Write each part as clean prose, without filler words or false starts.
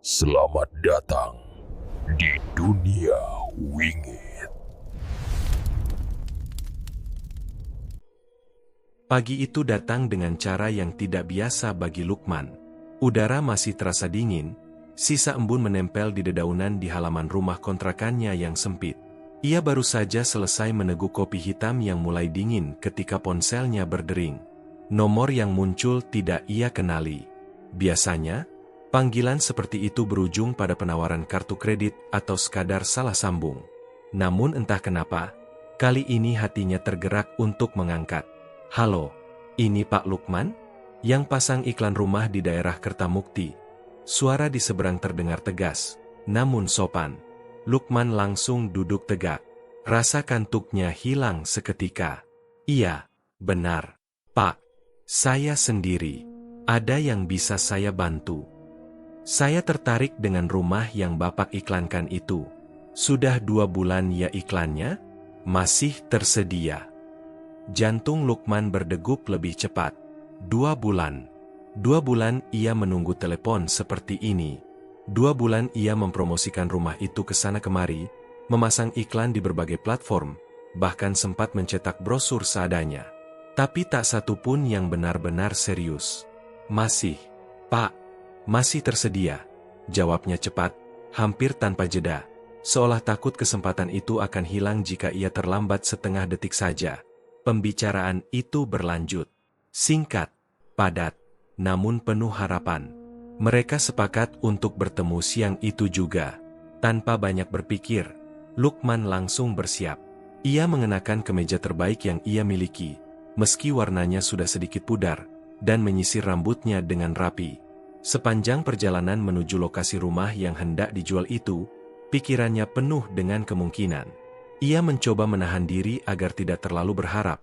Selamat datang di dunia wingit. Pagi itu datang dengan cara yang tidak biasa bagi Lukman. Udara masih terasa dingin, sisa embun menempel di dedaunan di halaman rumah kontrakannya yang sempit. Ia baru saja selesai meneguk kopi hitam yang mulai dingin ketika ponselnya berdering. Nomor yang muncul tidak ia kenali. Biasanya, panggilan seperti itu berujung pada penawaran kartu kredit atau sekadar salah sambung. Namun entah kenapa, kali ini hatinya tergerak untuk mengangkat. Halo, ini Pak Lukman? Yang pasang iklan rumah di daerah Kertamukti. Suara di seberang terdengar tegas, namun sopan. Lukman langsung duduk tegak. Rasa kantuknya hilang seketika. Iya, benar. Pak, saya sendiri. Ada yang bisa saya bantu. Saya tertarik dengan rumah yang Bapak iklankan itu. Sudah 2 bulan ya iklannya? Masih tersedia. Jantung Lukman berdegup lebih cepat. 2 bulan. 2 bulan ia menunggu telepon seperti ini. 2 bulan ia mempromosikan rumah itu ke sana kemari, memasang iklan di berbagai platform, bahkan sempat mencetak brosur seadanya. Tapi tak satu pun yang benar-benar serius. Masih, Pak, masih tersedia. Jawabnya cepat, hampir tanpa jeda. Seolah takut kesempatan itu akan hilang jika ia terlambat setengah detik saja. Pembicaraan itu berlanjut. Singkat, padat, namun penuh harapan. Mereka sepakat untuk bertemu siang itu juga. Tanpa banyak berpikir, Lukman langsung bersiap. Ia mengenakan kemeja terbaik yang ia miliki, meski warnanya sudah sedikit pudar, dan menyisir rambutnya dengan rapi. Sepanjang perjalanan menuju lokasi rumah yang hendak dijual itu, pikirannya penuh dengan kemungkinan. Ia mencoba menahan diri agar tidak terlalu berharap,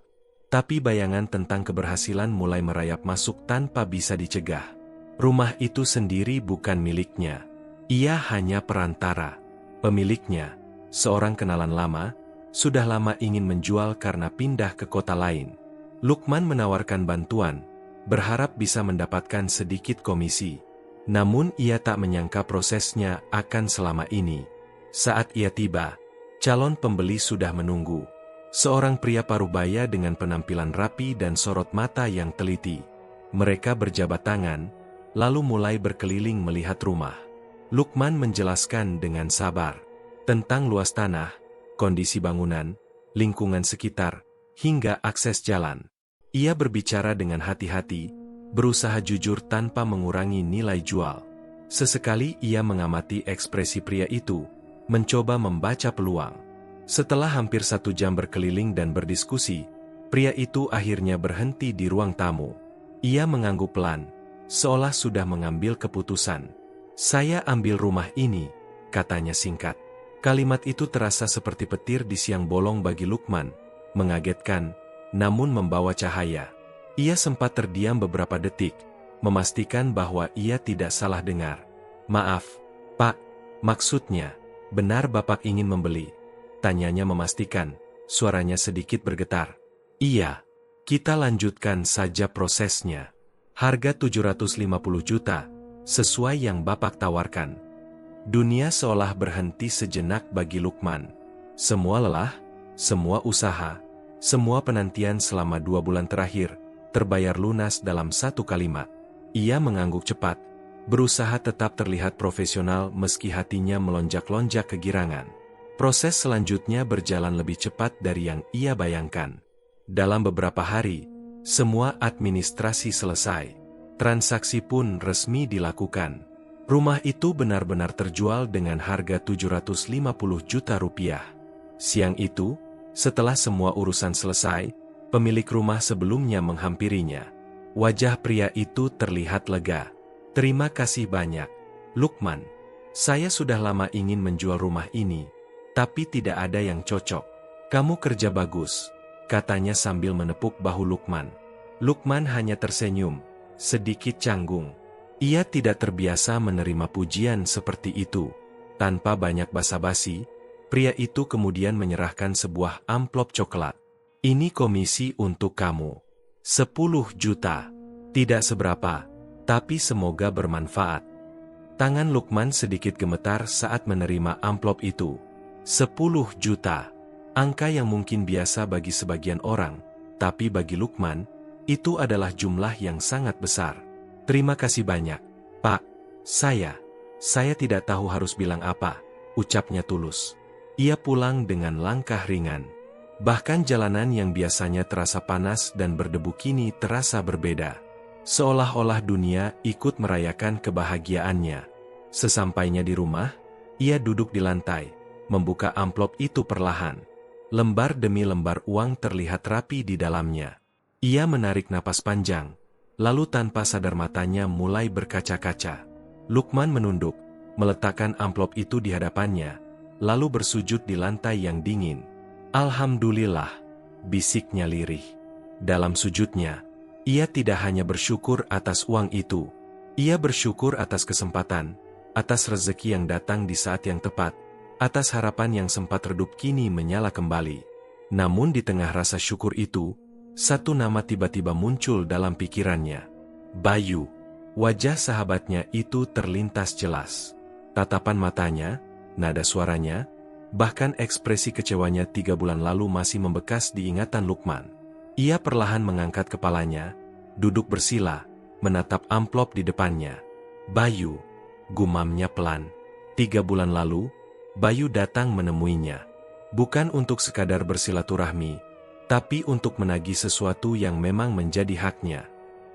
tapi bayangan tentang keberhasilan mulai merayap masuk tanpa bisa dicegah. Rumah itu sendiri bukan miliknya. Ia hanya perantara. Pemiliknya, seorang kenalan lama, sudah lama ingin menjual karena pindah ke kota lain. Lukman menawarkan bantuan, berharap bisa mendapatkan sedikit komisi. Namun ia tak menyangka prosesnya akan selama ini. Saat ia tiba, calon pembeli sudah menunggu. Seorang pria parubaya dengan penampilan rapi dan sorot mata yang teliti. Mereka berjabat tangan, lalu mulai berkeliling melihat rumah. Lukman menjelaskan dengan sabar tentang luas tanah, kondisi bangunan, lingkungan sekitar, hingga akses jalan. Ia berbicara dengan hati-hati, berusaha jujur tanpa mengurangi nilai jual. Sesekali ia mengamati ekspresi pria itu, mencoba membaca peluang. Setelah hampir 1 jam berkeliling dan berdiskusi, pria itu akhirnya berhenti di ruang tamu. Ia mengangguk pelan, seolah sudah mengambil keputusan. Saya ambil rumah ini, katanya singkat. Kalimat itu terasa seperti petir di siang bolong bagi Lukman, mengagetkan, namun membawa cahaya. Ia sempat terdiam beberapa detik, memastikan bahwa ia tidak salah dengar. Maaf, Pak, maksudnya, benar Bapak ingin membeli? Tanyanya memastikan, suaranya sedikit bergetar. Iya, kita lanjutkan saja prosesnya. Harga 750 juta, sesuai yang Bapak tawarkan. Dunia seolah berhenti sejenak bagi Lukman. Semua lelah, semua usaha, semua penantian selama 2 bulan terakhir, terbayar lunas dalam satu kalimat. Ia mengangguk cepat, berusaha tetap terlihat profesional meski hatinya melonjak-lonjak kegirangan. Proses selanjutnya berjalan lebih cepat dari yang ia bayangkan. Dalam beberapa hari, semua administrasi selesai. Transaksi pun resmi dilakukan. Rumah itu benar-benar terjual dengan harga 750 juta rupiah. Siang itu, setelah semua urusan selesai, pemilik rumah sebelumnya menghampirinya. Wajah pria itu terlihat lega. Terima kasih banyak, Lukman. Saya sudah lama ingin menjual rumah ini, tapi tidak ada yang cocok. Kamu kerja bagus, katanya sambil menepuk bahu Lukman. Lukman hanya tersenyum, sedikit canggung. Ia tidak terbiasa menerima pujian seperti itu. Tanpa banyak basa-basi, pria itu kemudian menyerahkan sebuah amplop coklat. Ini komisi untuk kamu. 10 juta. Tidak seberapa, tapi semoga bermanfaat. Tangan Lukman sedikit gemetar saat menerima amplop itu. 10 juta. Angka yang mungkin biasa bagi sebagian orang, tapi bagi Lukman, itu adalah jumlah yang sangat besar. Terima kasih banyak, Pak. Saya tidak tahu harus bilang apa, ucapnya tulus. Ia pulang dengan langkah ringan. Bahkan jalanan yang biasanya terasa panas dan berdebu kini terasa berbeda. Seolah-olah dunia ikut merayakan kebahagiaannya. Sesampainya di rumah, ia duduk di lantai, membuka amplop itu perlahan. Lembar demi lembar uang terlihat rapi di dalamnya. Ia menarik napas panjang, lalu tanpa sadar matanya mulai berkaca-kaca. Lukman menunduk, meletakkan amplop itu di hadapannya, lalu bersujud di lantai yang dingin. Alhamdulillah, bisiknya lirih. Dalam sujudnya, ia tidak hanya bersyukur atas uang itu. Ia bersyukur atas kesempatan, atas rezeki yang datang di saat yang tepat, atas harapan yang sempat redup kini menyala kembali. Namun di tengah rasa syukur itu, satu nama tiba-tiba muncul dalam pikirannya. Bayu. Wajah sahabatnya itu terlintas jelas. Tatapan matanya, nada suaranya, bahkan ekspresi kecewanya 3 bulan lalu masih membekas di ingatan Lukman. Ia perlahan mengangkat kepalanya, duduk bersila, menatap amplop di depannya. Bayu, gumamnya pelan. 3 bulan lalu, Bayu datang menemuinya. Bukan untuk sekadar bersilaturahmi, tapi untuk menagih sesuatu yang memang menjadi haknya.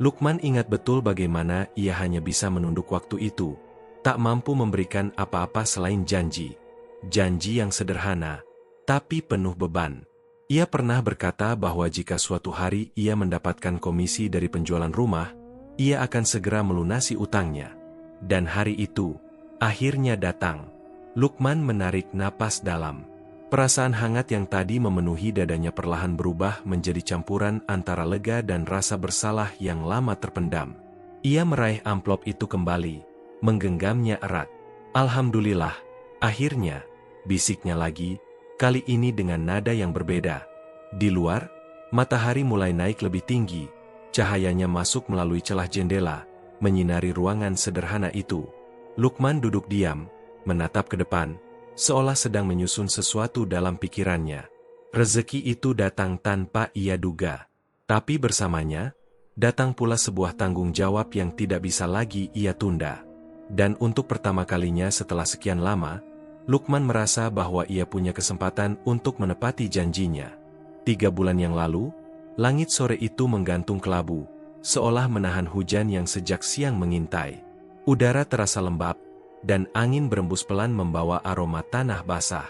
Lukman ingat betul bagaimana ia hanya bisa menunduk waktu itu, tak mampu memberikan apa-apa selain janji. Janji yang sederhana, tapi penuh beban. Ia pernah berkata bahwa jika suatu hari ia mendapatkan komisi dari penjualan rumah, ia akan segera melunasi utangnya. Dan hari itu, akhirnya datang. Lukman menarik napas dalam. Perasaan hangat yang tadi memenuhi dadanya perlahan berubah menjadi campuran antara lega dan rasa bersalah yang lama terpendam. Ia meraih amplop itu kembali, menggenggamnya erat. Alhamdulillah, akhirnya, bisiknya lagi, kali ini dengan nada yang berbeda. Di luar, matahari mulai naik lebih tinggi, cahayanya masuk melalui celah jendela, menyinari ruangan sederhana itu. Lukman duduk diam, menatap ke depan, seolah sedang menyusun sesuatu dalam pikirannya. Rezeki itu datang tanpa ia duga. Tapi bersamanya, datang pula sebuah tanggung jawab yang tidak bisa lagi ia tunda. Dan untuk pertama kalinya setelah sekian lama, Lukman merasa bahwa ia punya kesempatan untuk menepati janjinya. 3 bulan yang lalu, langit sore itu menggantung kelabu, seolah menahan hujan yang sejak siang mengintai. Udara terasa lembab, dan angin berembus pelan membawa aroma tanah basah.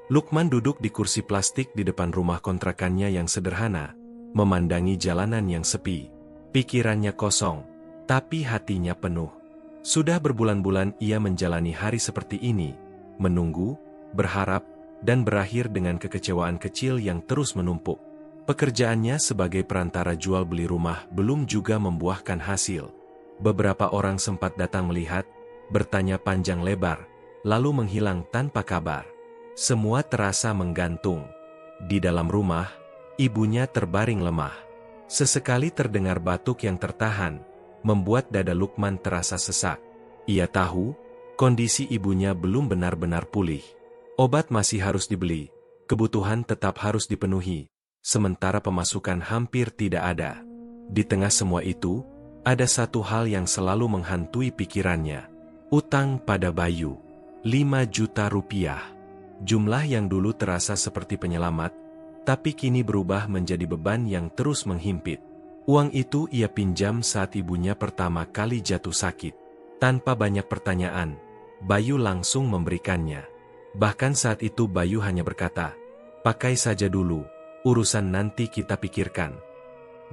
Lukman duduk di kursi plastik di depan rumah kontrakannya yang sederhana, memandangi jalanan yang sepi. Pikirannya kosong, tapi hatinya penuh. Sudah berbulan-bulan ia menjalani hari seperti ini, menunggu, berharap, dan berakhir dengan kekecewaan kecil yang terus menumpuk. Pekerjaannya sebagai perantara jual beli rumah belum juga membuahkan hasil. Beberapa orang sempat datang melihat, bertanya panjang lebar, lalu menghilang tanpa kabar. Semua terasa menggantung. Di dalam rumah, ibunya terbaring lemah. Sesekali terdengar batuk yang tertahan, membuat dada Lukman terasa sesak. Ia tahu, kondisi ibunya belum benar-benar pulih. Obat masih harus dibeli, kebutuhan tetap harus dipenuhi, sementara pemasukan hampir tidak ada. Di tengah semua itu, ada satu hal yang selalu menghantui pikirannya. Utang pada Bayu, 5 juta rupiah. Jumlah yang dulu terasa seperti penyelamat, tapi kini berubah menjadi beban yang terus menghimpit. Uang itu ia pinjam saat ibunya pertama kali jatuh sakit. Tanpa banyak pertanyaan, Bayu langsung memberikannya. Bahkan saat itu Bayu hanya berkata, "Pakai saja dulu, urusan nanti kita pikirkan."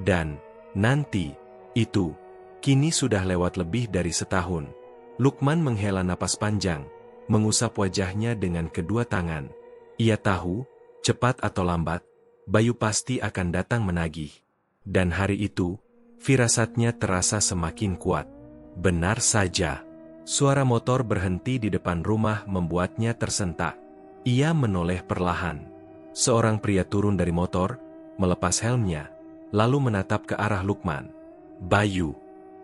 Dan, nanti, itu, kini sudah lewat lebih dari setahun. Lukman menghela napas panjang, mengusap wajahnya dengan kedua tangan. Ia tahu, cepat atau lambat, Bayu pasti akan datang menagih. Dan hari itu, firasatnya terasa semakin kuat. Benar saja, suara motor berhenti di depan rumah membuatnya tersentak. Ia menoleh perlahan. Seorang pria turun dari motor, melepas helmnya, lalu menatap ke arah Lukman. Bayu.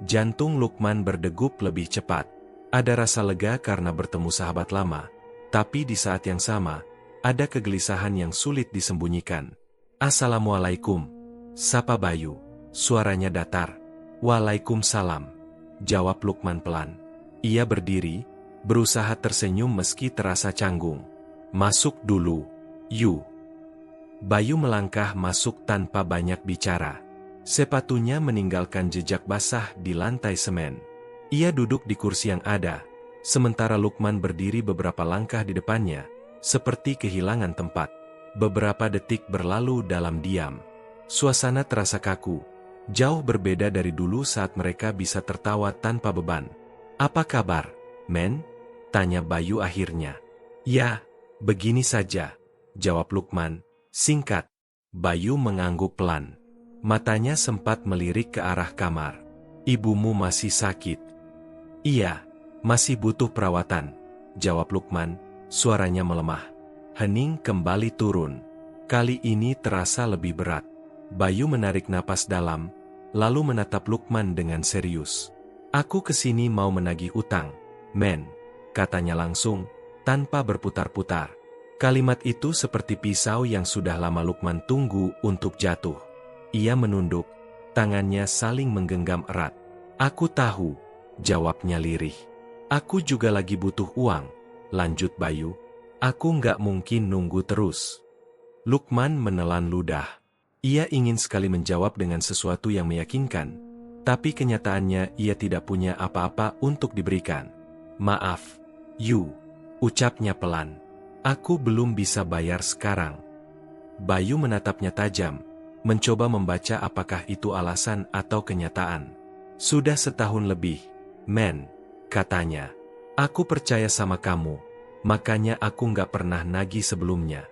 Jantung Lukman berdegup lebih cepat. Ada rasa lega karena bertemu sahabat lama, tapi di saat yang sama, ada kegelisahan yang sulit disembunyikan. "Assalamualaikum," sapa Bayu. Suaranya datar. "Waalaikumsalam," jawab Lukman pelan. Ia berdiri, berusaha tersenyum meski terasa canggung. "Masuk dulu, Yu." Bayu melangkah masuk tanpa banyak bicara. Sepatunya meninggalkan jejak basah di lantai semen. Ia duduk di kursi yang ada, sementara Lukman berdiri beberapa langkah di depannya, seperti kehilangan tempat. Beberapa detik berlalu dalam diam. Suasana terasa kaku, jauh berbeda dari dulu saat mereka bisa tertawa tanpa beban. "Apa kabar, men?" tanya Bayu akhirnya. "Ya, begini saja," jawab Lukman, singkat. Bayu mengangguk pelan. Matanya sempat melirik ke arah kamar. "Ibumu masih sakit?" "Iya, masih butuh perawatan," jawab Lukman, suaranya melemah. Hening kembali turun. Kali ini terasa lebih berat. Bayu menarik napas dalam, lalu menatap Lukman dengan serius. "Aku kesini mau menagih utang, men," katanya langsung, tanpa berputar-putar. Kalimat itu seperti pisau yang sudah lama Lukman tunggu untuk jatuh. Ia menunduk, tangannya saling menggenggam erat. "Aku tahu," jawabnya lirih. "Aku juga lagi butuh uang," lanjut Bayu. "Aku nggak mungkin nunggu terus." Lukman menelan ludah. Ia ingin sekali menjawab dengan sesuatu yang meyakinkan, tapi kenyataannya ia tidak punya apa-apa untuk diberikan. "Maaf, Yu," ucapnya pelan. "Aku belum bisa bayar sekarang." Bayu menatapnya tajam, mencoba membaca apakah itu alasan atau kenyataan. "Sudah setahun lebih, men," katanya. "Aku percaya sama kamu, makanya aku nggak pernah nagih sebelumnya."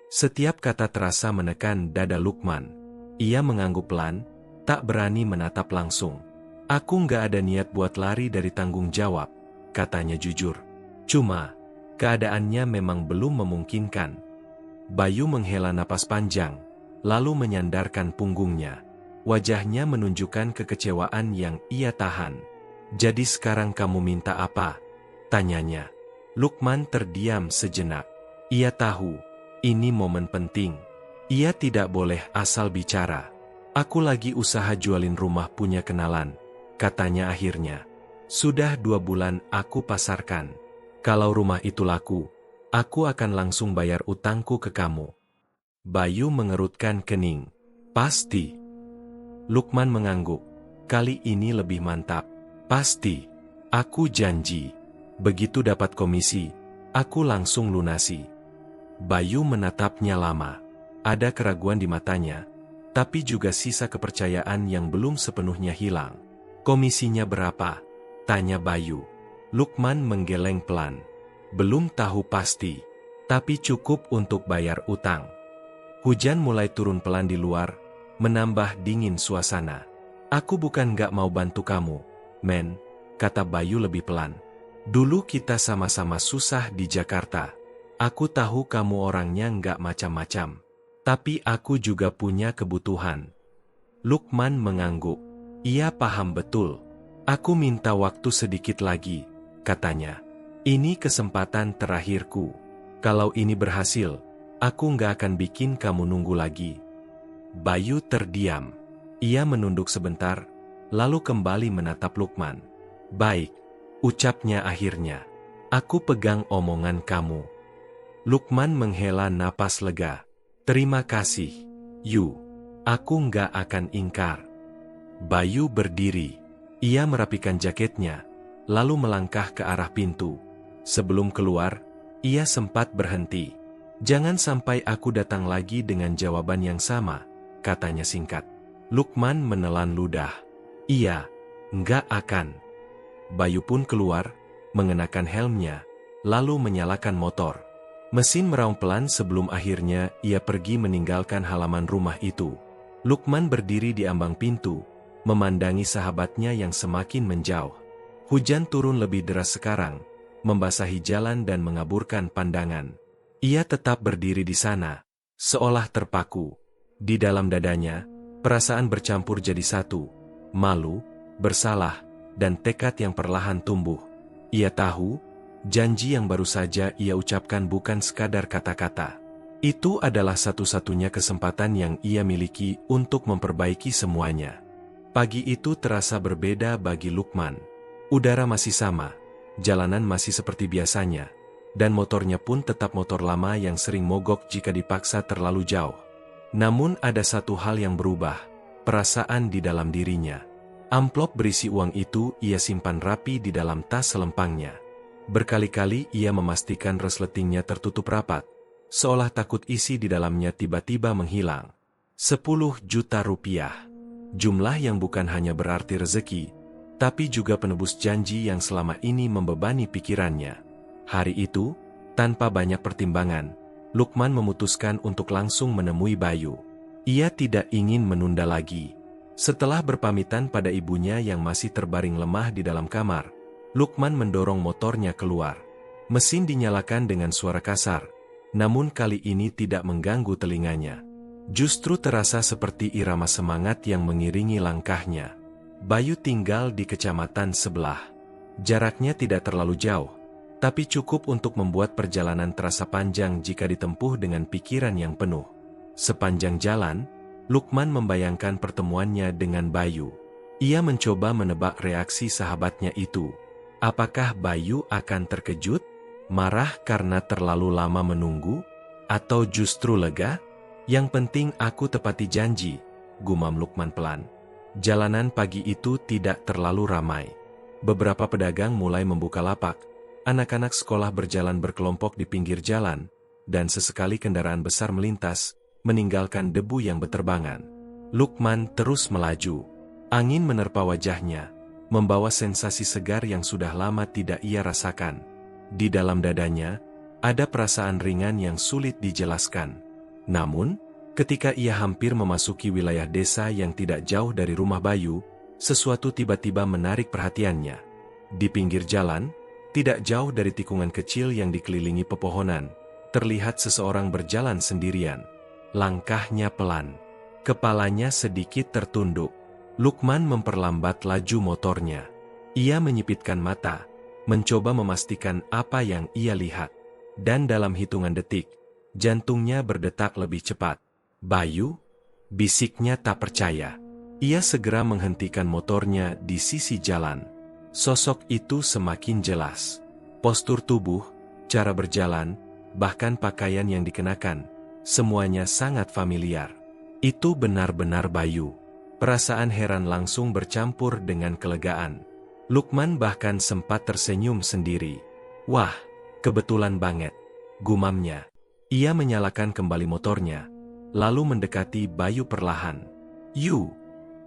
Setiap kata terasa menekan dada Lukman. Ia mengangguk pelan, tak berani menatap langsung. "Aku nggak ada niat buat lari dari tanggung jawab," katanya jujur. "Cuma, keadaannya memang belum memungkinkan." Bayu menghela napas panjang, lalu menyandarkan punggungnya. Wajahnya menunjukkan kekecewaan yang ia tahan. "Jadi sekarang kamu minta apa?" tanyanya. Lukman terdiam sejenak. Ia tahu, ini momen penting. Ia tidak boleh asal bicara. "Aku lagi usaha jualin rumah punya kenalan," katanya akhirnya. "Sudah 2 bulan aku pasarkan. Kalau rumah itu laku, aku akan langsung bayar utangku ke kamu." Bayu mengerutkan kening. "Pasti?" Lukman mengangguk. "Kali ini lebih mantap." "Pasti. Aku janji. Begitu dapat komisi, aku langsung lunasi." Bayu menatapnya lama. Ada keraguan di matanya, tapi juga sisa kepercayaan yang belum sepenuhnya hilang. "Komisinya berapa?" tanya Bayu. Lukman menggeleng pelan. "Belum tahu pasti, tapi cukup untuk bayar utang." Hujan mulai turun pelan di luar, menambah dingin suasana. "Aku bukan nggak mau bantu kamu, men," kata Bayu lebih pelan. "Dulu kita sama-sama susah di Jakarta. Aku tahu kamu orangnya nggak macam-macam. Tapi aku juga punya kebutuhan." Lukman mengangguk. Ia paham betul. "Aku minta waktu sedikit lagi," katanya. "Ini kesempatan terakhirku. Kalau ini berhasil, aku nggak akan bikin kamu nunggu lagi." Bayu terdiam. Ia menunduk sebentar, lalu kembali menatap Lukman. "Baik," ucapnya akhirnya. "Aku pegang omongan kamu." Lukman menghela napas lega. "Terima kasih, Yu. Aku nggak akan ingkar." Bayu berdiri. Ia merapikan jaketnya, lalu melangkah ke arah pintu. Sebelum keluar, ia sempat berhenti. "Jangan sampai aku datang lagi dengan jawaban yang sama," katanya singkat. Lukman menelan ludah. "Iya, nggak akan." Bayu pun keluar, mengenakan helmnya, lalu menyalakan motor. Mesin meraung pelan sebelum akhirnya ia pergi meninggalkan halaman rumah itu. Lukman berdiri di ambang pintu, memandangi sahabatnya yang semakin menjauh. Hujan turun lebih deras sekarang, membasahi jalan dan mengaburkan pandangan. Ia tetap berdiri di sana, seolah terpaku. Di dalam dadanya, perasaan bercampur jadi satu, malu, bersalah, dan tekad yang perlahan tumbuh. Ia tahu, janji yang baru saja ia ucapkan bukan sekadar kata-kata. Itu adalah satu-satunya kesempatan yang ia miliki untuk memperbaiki semuanya. Pagi itu terasa berbeda bagi Lukman. Udara masih sama, jalanan masih seperti biasanya, dan motornya pun tetap motor lama yang sering mogok jika dipaksa terlalu jauh. Namun ada satu hal yang berubah, perasaan di dalam dirinya. Amplop berisi uang itu ia simpan rapi di dalam tas selempangnya. Berkali-kali ia memastikan resletingnya tertutup rapat, seolah takut isi di dalamnya tiba-tiba menghilang. 10 juta rupiah. Jumlah yang bukan hanya berarti rezeki, tapi juga penebus janji yang selama ini membebani pikirannya. Hari itu, tanpa banyak pertimbangan, Lukman memutuskan untuk langsung menemui Bayu. Ia tidak ingin menunda lagi. Setelah berpamitan pada ibunya yang masih terbaring lemah di dalam kamar, Lukman mendorong motornya keluar. Mesin dinyalakan dengan suara kasar, namun kali ini tidak mengganggu telinganya. Justru terasa seperti irama semangat yang mengiringi langkahnya. Bayu tinggal di kecamatan sebelah. Jaraknya tidak terlalu jauh, tapi cukup untuk membuat perjalanan terasa panjang jika ditempuh dengan pikiran yang penuh. Sepanjang jalan, Lukman membayangkan pertemuannya dengan Bayu. Ia mencoba menebak reaksi sahabatnya itu. Apakah Bayu akan terkejut, marah karena terlalu lama menunggu, atau justru lega? Yang penting aku tepati janji, gumam Lukman pelan. Jalanan pagi itu tidak terlalu ramai. Beberapa pedagang mulai membuka lapak, anak-anak sekolah berjalan berkelompok di pinggir jalan, dan sesekali kendaraan besar melintas, meninggalkan debu yang beterbangan. Lukman terus melaju. Angin menerpa wajahnya, membawa sensasi segar yang sudah lama tidak ia rasakan. Di dalam dadanya, ada perasaan ringan yang sulit dijelaskan. Namun, ketika ia hampir memasuki wilayah desa yang tidak jauh dari rumah Bayu, sesuatu tiba-tiba menarik perhatiannya. Di pinggir jalan, tidak jauh dari tikungan kecil yang dikelilingi pepohonan, terlihat seseorang berjalan sendirian. Langkahnya pelan, kepalanya sedikit tertunduk. Lukman memperlambat laju motornya. Ia menyipitkan mata, mencoba memastikan apa yang ia lihat. Dan dalam hitungan detik, jantungnya berdetak lebih cepat. "Bayu?" bisiknya tak percaya. Ia segera menghentikan motornya di sisi jalan. Sosok itu semakin jelas. Postur tubuh, cara berjalan, bahkan pakaian yang dikenakan, semuanya sangat familiar. Itu benar-benar Bayu. Perasaan heran langsung bercampur dengan kelegaan. Lukman bahkan sempat tersenyum sendiri. "Wah, kebetulan banget," gumamnya. Ia menyalakan kembali motornya, lalu mendekati Bayu perlahan. "Yu!"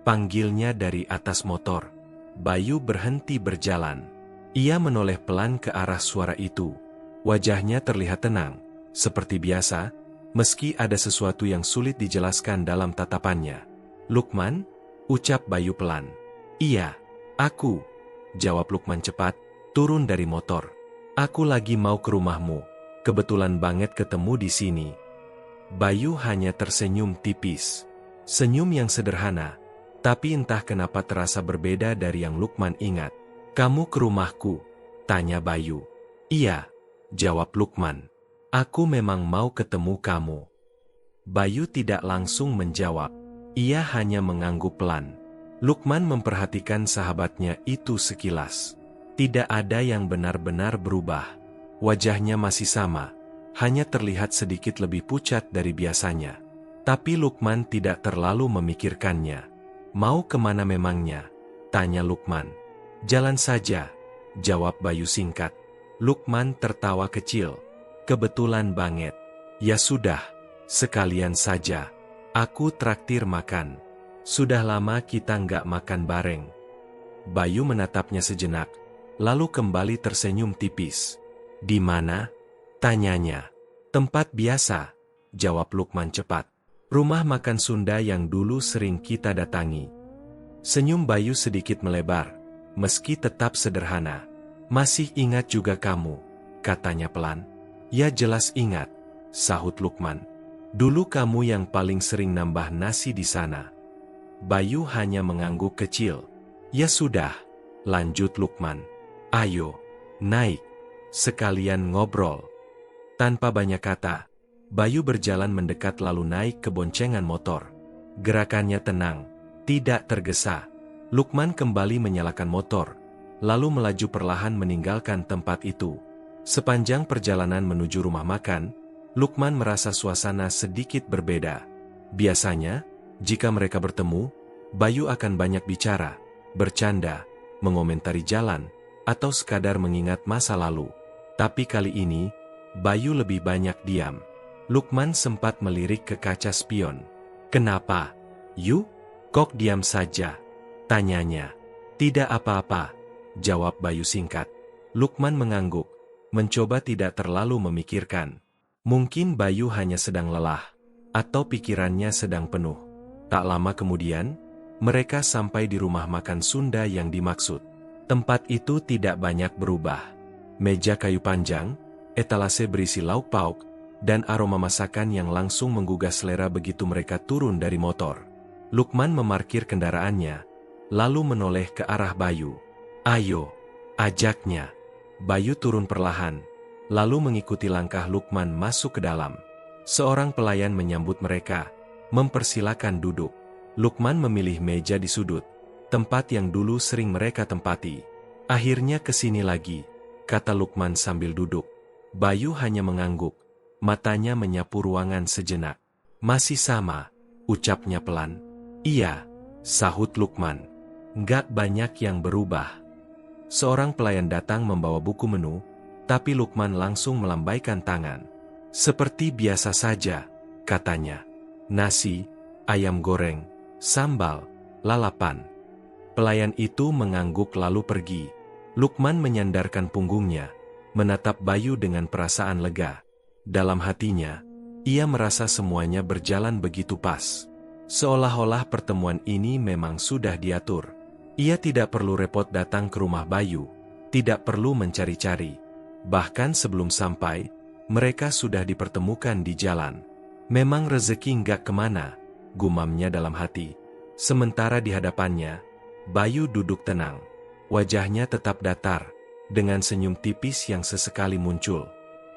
panggilnya dari atas motor. Bayu berhenti berjalan. Ia menoleh pelan ke arah suara itu. Wajahnya terlihat tenang, seperti biasa, meski ada sesuatu yang sulit dijelaskan dalam tatapannya. "Lukman?" ucap Bayu pelan. "Iya, aku," jawab Lukman cepat, turun dari motor. "Aku lagi mau ke rumahmu, kebetulan banget ketemu di sini." Bayu hanya tersenyum tipis. Senyum yang sederhana, tapi entah kenapa terasa berbeda dari yang Lukman ingat. "Kamu ke rumahku?" tanya Bayu. "Iya," jawab Lukman. "Aku memang mau ketemu kamu." Bayu tidak langsung menjawab. Ia hanya mengangguk pelan. Lukman memperhatikan sahabatnya itu sekilas. Tidak ada yang benar-benar berubah. Wajahnya masih sama, hanya terlihat sedikit lebih pucat dari biasanya. Tapi Lukman tidak terlalu memikirkannya. "Mau kemana memangnya?" tanya Lukman. "Jalan saja," jawab Bayu singkat. Lukman tertawa kecil. "Kebetulan banget." "Ya sudah, sekalian saja. Aku traktir makan. Sudah lama kita nggak makan bareng." Bayu menatapnya sejenak, lalu kembali tersenyum tipis. "Di mana?" tanyanya. "Tempat biasa," jawab Lukman cepat. "Rumah makan Sunda yang dulu sering kita datangi." Senyum Bayu sedikit melebar, meski tetap sederhana. "Masih ingat juga kamu?" katanya pelan. "Ya jelas ingat," sahut Lukman. "Dulu kamu yang paling sering nambah nasi di sana." Bayu hanya mengangguk kecil. "Ya sudah," lanjut Lukman. "Ayo, naik, sekalian ngobrol. Tanpa banyak kata, Bayu berjalan mendekat lalu naik ke boncengan motor. Gerakannya tenang, tidak tergesa. Lukman kembali menyalakan motor, lalu melaju perlahan meninggalkan tempat itu. Sepanjang perjalanan menuju rumah makan, Lukman merasa suasana sedikit berbeda. Biasanya, jika mereka bertemu, Bayu akan banyak bicara, bercanda, mengomentari jalan, atau sekadar mengingat masa lalu. Tapi kali ini, Bayu lebih banyak diam. Lukman sempat melirik ke kaca spion. "Kenapa? Yu? Kok diam saja?" tanyanya. "Tidak apa-apa," jawab Bayu singkat. Lukman mengangguk, mencoba tidak terlalu memikirkan. Mungkin Bayu hanya sedang lelah, atau pikirannya sedang penuh. Tak lama kemudian, mereka sampai di rumah makan Sunda yang dimaksud. Tempat itu tidak banyak berubah. Meja kayu panjang, etalase berisi lauk pauk, dan aroma masakan yang langsung menggugah selera begitu mereka turun dari motor. Lukman memarkir kendaraannya, lalu menoleh ke arah Bayu. "Ayo," ajaknya. Bayu turun perlahan, lalu mengikuti langkah Lukman masuk ke dalam. Seorang pelayan menyambut mereka, mempersilakan duduk. Lukman memilih meja di sudut, tempat yang dulu sering mereka tempati. "Akhirnya kesini lagi," kata Lukman sambil duduk. Bayu hanya mengangguk, matanya menyapu ruangan sejenak. "Masih sama," ucapnya pelan. "Iya," sahut Lukman. "Nggak banyak yang berubah." Seorang pelayan datang membawa buku menu, tapi Lukman langsung melambaikan tangan. "Seperti biasa saja," katanya. "Nasi, ayam goreng, sambal, lalapan." Pelayan itu mengangguk lalu pergi. Lukman menyandarkan punggungnya, menatap Bayu dengan perasaan lega. Dalam hatinya, ia merasa semuanya berjalan begitu pas. Seolah-olah pertemuan ini memang sudah diatur. Ia tidak perlu repot datang ke rumah Bayu, tidak perlu mencari-cari. Bahkan sebelum sampai, mereka sudah dipertemukan di jalan. "Memang rezeki nggak kemana," gumamnya dalam hati. Sementara di hadapannya, Bayu duduk tenang. Wajahnya tetap datar, dengan senyum tipis yang sesekali muncul.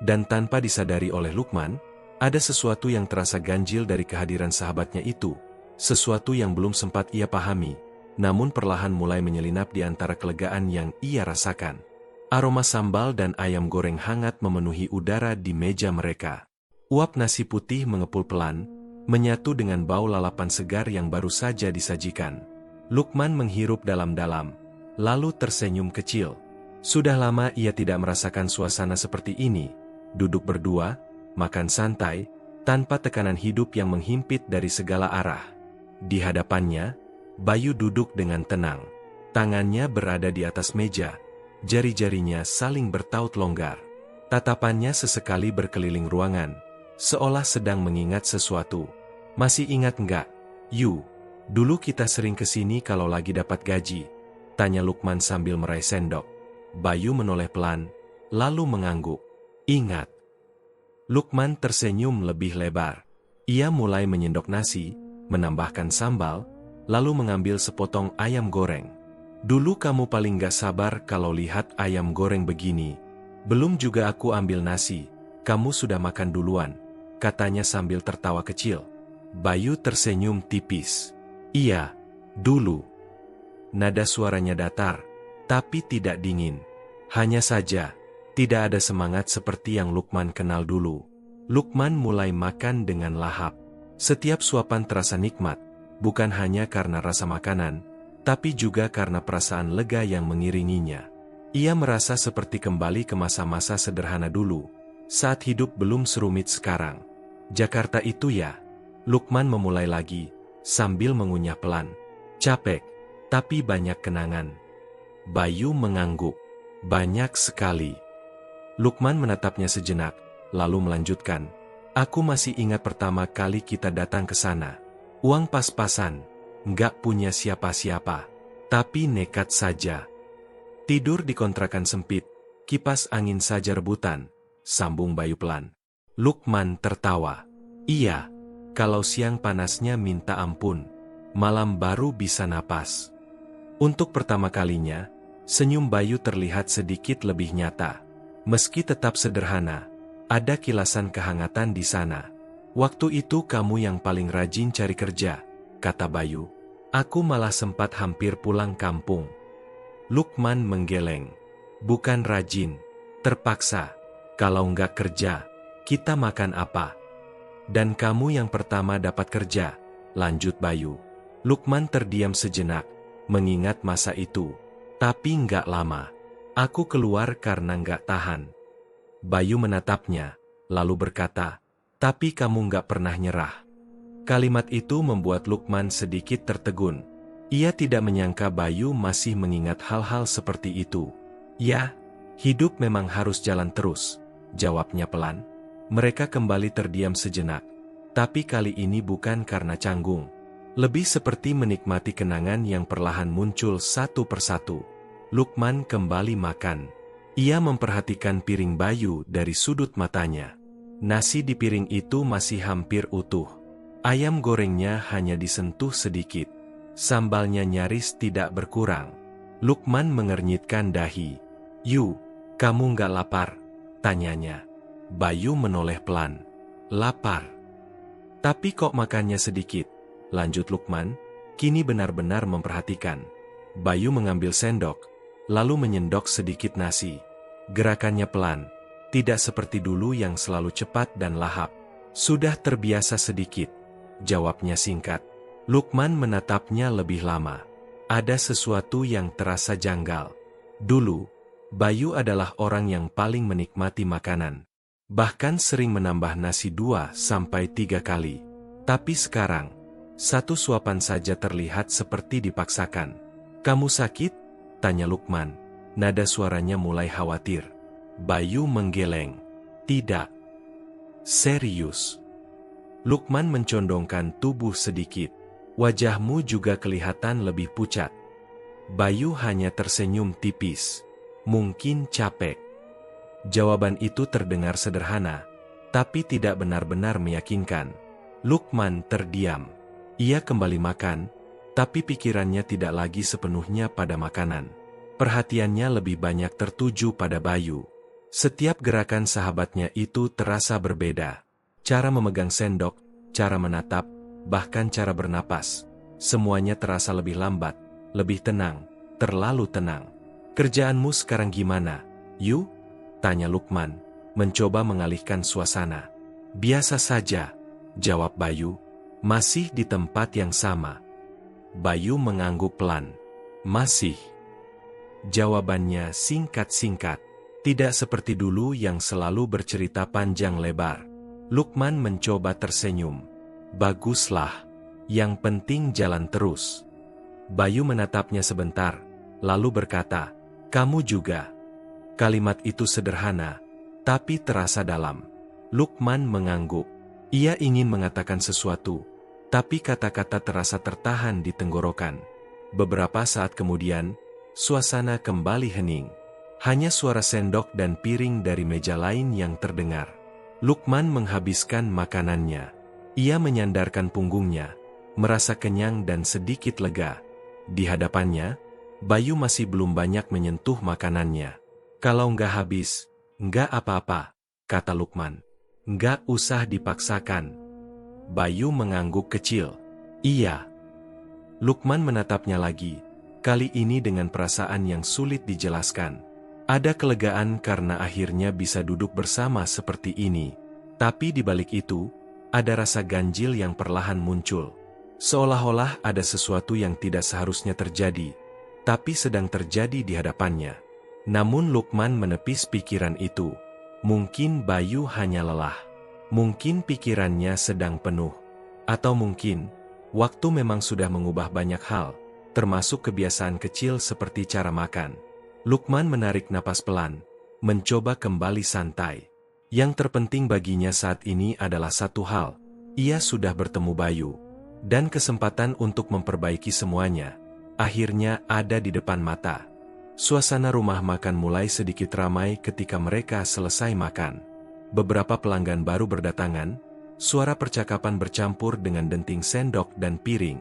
Dan tanpa disadari oleh Lukman, ada sesuatu yang terasa ganjil dari kehadiran sahabatnya itu. Sesuatu yang belum sempat ia pahami, namun perlahan mulai menyelinap di antara kelegaan yang ia rasakan. Aroma sambal dan ayam goreng hangat memenuhi udara di meja mereka. Uap nasi putih mengepul pelan, menyatu dengan bau lalapan segar yang baru saja disajikan. Lukman menghirup dalam-dalam, lalu tersenyum kecil. Sudah lama ia tidak merasakan suasana seperti ini. Duduk berdua, makan santai, tanpa tekanan hidup yang menghimpit dari segala arah. Di hadapannya, Bayu duduk dengan tenang. Tangannya berada di atas meja, jari-jarinya saling bertaut longgar. Tatapannya sesekali berkeliling ruangan, seolah sedang mengingat sesuatu. "Masih ingat nggak, Yu? Dulu kita sering kesini kalau lagi dapat gaji," tanya Lukman sambil meraih sendok. Bayu menoleh pelan, lalu mengangguk. "Ingat." Lukman tersenyum lebih lebar. Ia mulai menyendok nasi, menambahkan sambal, lalu mengambil sepotong ayam goreng. "Dulu kamu paling gak sabar kalau lihat ayam goreng begini. Belum juga aku ambil nasi, kamu sudah makan duluan," katanya sambil tertawa kecil. Bayu tersenyum tipis. "Iya, dulu." Nada suaranya datar, tapi tidak dingin. Hanya saja, tidak ada semangat seperti yang Lukman kenal dulu. Lukman mulai makan dengan lahap. Setiap suapan terasa nikmat, bukan hanya karena rasa makanan, tapi juga karena perasaan lega yang mengiringinya. Ia merasa seperti kembali ke masa-masa sederhana dulu, saat hidup belum serumit sekarang. "Jakarta itu ya?" Lukman memulai lagi, sambil mengunyah pelan. "Capek, tapi banyak kenangan." Bayu mengangguk. "Banyak sekali." Lukman menatapnya sejenak, lalu melanjutkan. "Aku masih ingat pertama kali kita datang ke sana. Uang pas-pasan, nggak punya siapa-siapa, tapi nekat saja. Tidur di kontrakan sempit, kipas angin saja rebutan," sambung Bayu pelan. Lukman tertawa. "Iya, kalau siang panasnya minta ampun, malam baru bisa napas." Untuk pertama kalinya, Senyum Bayu terlihat sedikit lebih nyata. Meski tetap sederhana, ada kilasan kehangatan di sana. "Waktu itu kamu yang paling rajin cari kerja," kata Bayu. "Aku malah sempat hampir pulang kampung." Lukman menggeleng. "Bukan rajin, terpaksa. Kalau nggak kerja, kita makan apa? Dan kamu yang pertama dapat kerja," lanjut Bayu. Lukman terdiam sejenak, mengingat masa itu. "Tapi nggak lama. Aku keluar karena nggak tahan." Bayu menatapnya, lalu berkata, "Tapi kamu nggak pernah nyerah." Kalimat itu membuat Lukman sedikit tertegun. Ia tidak menyangka Bayu masih mengingat hal-hal seperti itu. "Ya, hidup memang harus jalan terus," jawabnya pelan. Mereka kembali terdiam sejenak. Tapi kali ini bukan karena canggung. Lebih seperti menikmati kenangan yang perlahan muncul satu persatu. Lukman kembali makan. Ia memperhatikan piring Bayu dari sudut matanya. Nasi di piring itu masih hampir utuh. Ayam gorengnya hanya disentuh sedikit. Sambalnya nyaris tidak berkurang. Lukman mengernyitkan dahi. "Yu, kamu nggak lapar?" tanyanya. Bayu menoleh pelan. "Lapar. Tapi kok makannya sedikit?" lanjut Lukman, kini benar-benar memperhatikan. Bayu mengambil sendok, lalu menyendok sedikit nasi. Gerakannya pelan, tidak seperti dulu yang selalu cepat dan lahap. "Sudah terbiasa sedikit," jawabnya singkat. Lukman menatapnya lebih lama. Ada sesuatu yang terasa janggal. Dulu, Bayu adalah orang yang paling menikmati makanan. Bahkan sering menambah nasi 2-3 kali. Tapi sekarang, satu suapan saja terlihat seperti dipaksakan. "Kamu sakit?" tanya Lukman. Nada suaranya mulai khawatir. Bayu menggeleng. "Tidak." "Serius?" Lukman mencondongkan tubuh sedikit. "Wajahmu juga kelihatan lebih pucat." Bayu hanya tersenyum tipis. "Mungkin capek." Jawaban itu terdengar sederhana, tapi tidak benar-benar meyakinkan. Lukman terdiam. Ia kembali makan, tapi pikirannya tidak lagi sepenuhnya pada makanan. Perhatiannya lebih banyak tertuju pada Bayu. Setiap gerakan sahabatnya itu terasa berbeda. Cara memegang sendok, cara menatap, bahkan cara bernapas. Semuanya terasa lebih lambat, lebih tenang, terlalu tenang. "Kerjaanmu sekarang gimana, Yu?" tanya Lukman, mencoba mengalihkan suasana. "Biasa saja," jawab Bayu. "Masih di tempat yang sama." Bayu mengangguk pelan. "Masih." Jawabannya singkat-singkat. Tidak seperti dulu yang selalu bercerita panjang lebar. Lukman mencoba tersenyum. "Baguslah. Yang penting jalan terus." Bayu menatapnya sebentar, lalu berkata, "Kamu juga." Kalimat itu sederhana, tapi terasa dalam. Lukman mengangguk. Ia ingin mengatakan sesuatu, tapi kata-kata terasa tertahan di tenggorokan. Beberapa saat kemudian, suasana kembali hening. Hanya suara sendok dan piring dari meja lain yang terdengar. Lukman menghabiskan makanannya. Ia menyandarkan punggungnya, merasa kenyang dan sedikit lega. Di hadapannya, Bayu masih belum banyak menyentuh makanannya. "Kalau nggak habis, nggak apa-apa," kata Lukman. "Nggak usah dipaksakan." Bayu mengangguk kecil. "Iya." Lukman menatapnya lagi, kali ini dengan perasaan yang sulit dijelaskan. Ada kelegaan karena akhirnya bisa duduk bersama seperti ini. Tapi di balik itu, ada rasa ganjil yang perlahan muncul. Seolah-olah ada sesuatu yang tidak seharusnya terjadi, tapi sedang terjadi di hadapannya. Namun Lukman menepis pikiran itu. Mungkin Bayu hanya lelah. Mungkin pikirannya sedang penuh. Atau mungkin, waktu memang sudah mengubah banyak hal, termasuk kebiasaan kecil seperti cara makan. Lukman menarik napas pelan, mencoba kembali santai. Yang terpenting baginya saat ini adalah satu hal. Ia sudah bertemu Bayu. Dan kesempatan untuk memperbaiki semuanya, akhirnya ada di depan mata. Suasana rumah makan mulai sedikit ramai ketika mereka selesai makan. Beberapa pelanggan baru berdatangan, suara percakapan bercampur dengan denting sendok dan piring.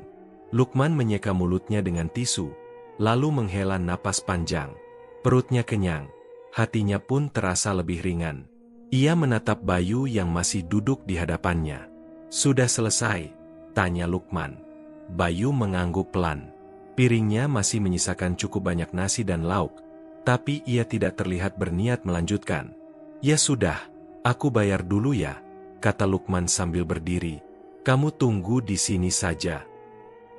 Lukman menyeka mulutnya dengan tisu, lalu menghela napas panjang. Perutnya kenyang, hatinya pun terasa lebih ringan. Ia menatap Bayu yang masih duduk di hadapannya. "Sudah selesai?" tanya Lukman. Bayu mengangguk pelan. Piringnya masih menyisakan cukup banyak nasi dan lauk, tapi ia tidak terlihat berniat melanjutkan. "Ya sudah, aku bayar dulu ya," kata Lukman sambil berdiri. "Kamu tunggu di sini saja."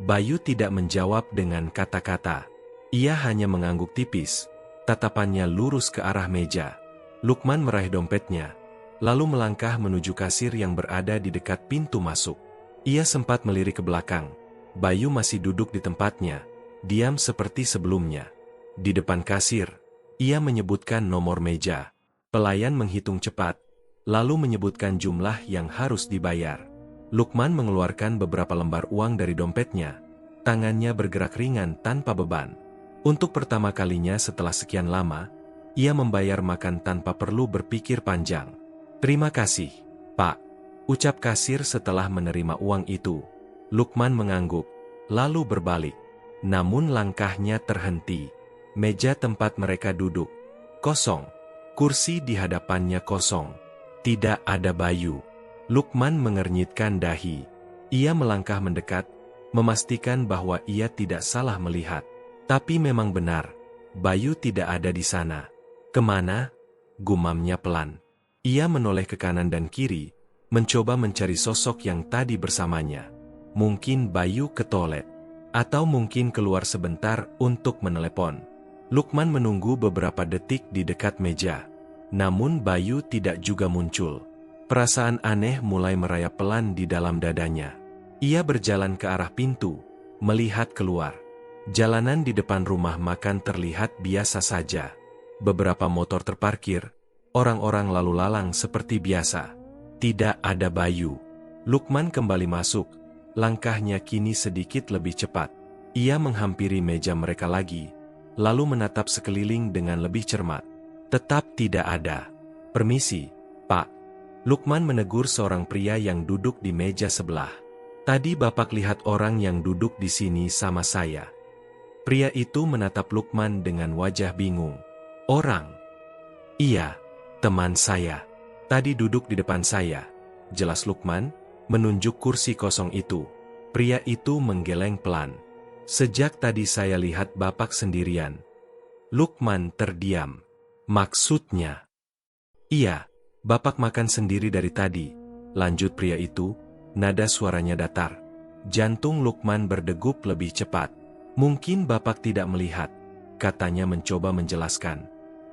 Bayu tidak menjawab dengan kata-kata. Ia hanya mengangguk tipis, tatapannya lurus ke arah meja. Lukman meraih dompetnya, lalu melangkah menuju kasir yang berada di dekat pintu masuk. Ia sempat melirik ke belakang. Bayu masih duduk di tempatnya, diam seperti sebelumnya. Di depan kasir, ia menyebutkan nomor meja. Pelayan menghitung cepat, lalu menyebutkan jumlah yang harus dibayar. Lukman mengeluarkan beberapa lembar uang dari dompetnya. Tangannya bergerak ringan tanpa beban. Untuk pertama kalinya setelah sekian lama, ia membayar makan tanpa perlu berpikir panjang. "Terima kasih, Pak," ucap kasir setelah menerima uang itu. Lukman mengangguk, lalu berbalik. Namun langkahnya terhenti. Meja tempat mereka duduk kosong. Kursi di hadapannya kosong. Tidak ada Bayu. Lukman mengernyitkan dahi. Ia melangkah mendekat, memastikan bahwa ia tidak salah melihat. Tapi memang benar, Bayu tidak ada di sana. "Kemana?" gumamnya pelan. Ia menoleh ke kanan dan kiri, mencoba mencari sosok yang tadi bersamanya. Mungkin Bayu ke toilet, atau mungkin keluar sebentar untuk menelepon. Lukman menunggu beberapa detik di dekat meja. Namun Bayu tidak juga muncul. Perasaan aneh mulai merayap pelan di dalam dadanya. Ia berjalan ke arah pintu, melihat keluar. Jalanan di depan rumah makan terlihat biasa saja. Beberapa motor terparkir, orang-orang lalu lalang seperti biasa. Tidak ada Bayu. Lukman kembali masuk, langkahnya kini sedikit lebih cepat. Ia menghampiri meja mereka lagi, lalu menatap sekeliling dengan lebih cermat. Tetap tidak ada. "Permisi, Pak." Lukman menegur seorang pria yang duduk di meja sebelah. "Tadi Bapak lihat orang yang duduk di sini sama saya." Pria itu menatap Lukman dengan wajah bingung. "Orang?" "Iya, teman saya. Tadi duduk di depan saya," jelas Lukman, menunjuk kursi kosong itu. Pria itu menggeleng pelan. "Sejak tadi saya lihat Bapak sendirian." Lukman terdiam. "Maksudnya?" "Iya, Bapak makan sendiri dari tadi," lanjut pria itu, nada suaranya datar. Jantung Lukman berdegup lebih cepat. "Mungkin Bapak tidak melihat," katanya mencoba menjelaskan.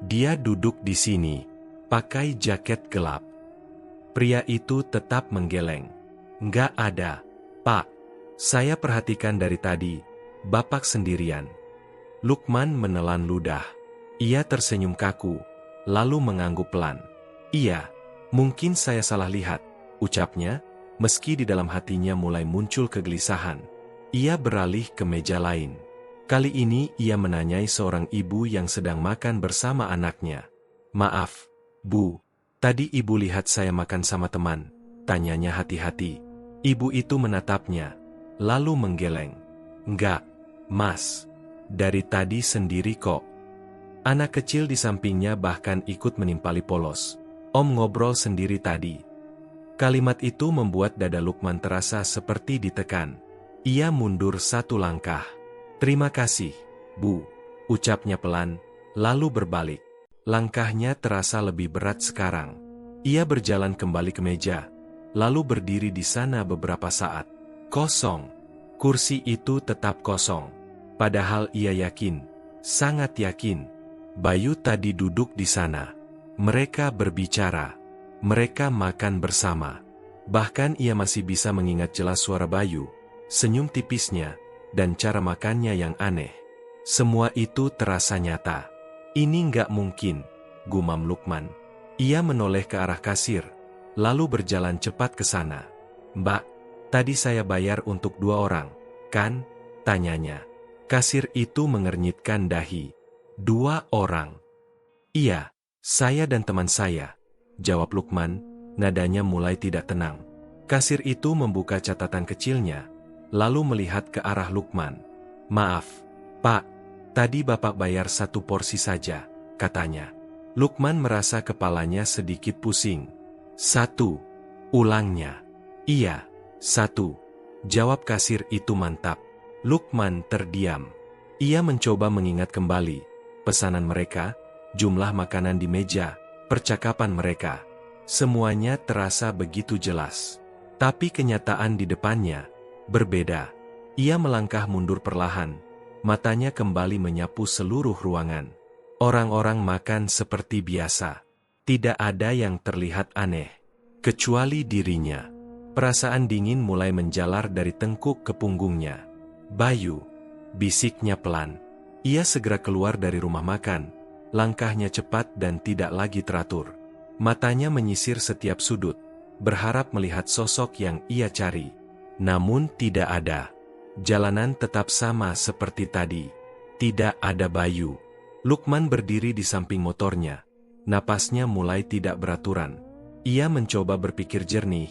"Dia duduk di sini, pakai jaket gelap." Pria itu tetap menggeleng. "Nggak ada, Pak. Saya perhatikan dari tadi, Bapak sendirian." Lukman menelan ludah. Ia tersenyum kaku, lalu mengangguk pelan. "Iya, mungkin saya salah lihat," ucapnya, meski di dalam hatinya mulai muncul kegelisahan. Ia beralih ke meja lain. Kali ini ia menanyai seorang ibu yang sedang makan bersama anaknya. "Maaf, Bu, tadi Ibu lihat saya makan sama teman?" tanyanya hati-hati. Ibu itu menatapnya, lalu menggeleng. "Enggak, Mas. Dari tadi sendiri kok." Anak kecil di sampingnya bahkan ikut menimpali polos. "Om ngobrol sendiri tadi." Kalimat itu membuat dada Lukman terasa seperti ditekan. Ia mundur satu langkah. "Terima kasih, Bu," ucapnya pelan, lalu berbalik. Langkahnya terasa lebih berat sekarang. Ia berjalan kembali ke meja, lalu berdiri di sana beberapa saat. Kosong. Kursi itu tetap kosong. Padahal ia yakin, sangat yakin, Bayu tadi duduk di sana. Mereka berbicara. Mereka makan bersama. Bahkan ia masih bisa mengingat jelas suara Bayu, senyum tipisnya, dan cara makannya yang aneh. Semua itu terasa nyata. "Ini nggak mungkin," gumam Lukman. Ia menoleh ke arah kasir, lalu berjalan cepat ke sana. "Mbak, tadi saya bayar untuk 2 orang, kan?" tanyanya. Kasir itu mengernyitkan dahi. "2 orang?" "Iya, saya dan teman saya," jawab Lukman, nadanya mulai tidak tenang. Kasir itu membuka catatan kecilnya, lalu melihat ke arah Lukman. "Maaf, Pak, Tadi Bapak bayar 1 porsi saja, katanya. Lukman merasa kepalanya sedikit pusing. 1, ulangnya. Iya, 1, jawab kasir itu. Mantap. Lukman terdiam. Ia mencoba mengingat kembali pesanan mereka, jumlah makanan di meja, percakapan mereka. Semuanya terasa begitu jelas. Tapi kenyataan di depannya berbeda. Ia melangkah mundur perlahan. Matanya kembali menyapu seluruh ruangan. Orang-orang makan seperti biasa. Tidak ada yang terlihat aneh. Kecuali dirinya. Perasaan dingin mulai menjalar dari tengkuk ke punggungnya. Bayu, bisiknya pelan. Ia segera keluar dari rumah makan. Langkahnya cepat dan tidak lagi teratur. Matanya menyisir setiap sudut, berharap melihat sosok yang ia cari. Namun tidak ada. Jalanan tetap sama seperti tadi. Tidak ada Bayu. Lukman berdiri di samping motornya. Napasnya mulai tidak beraturan. Ia mencoba berpikir jernih,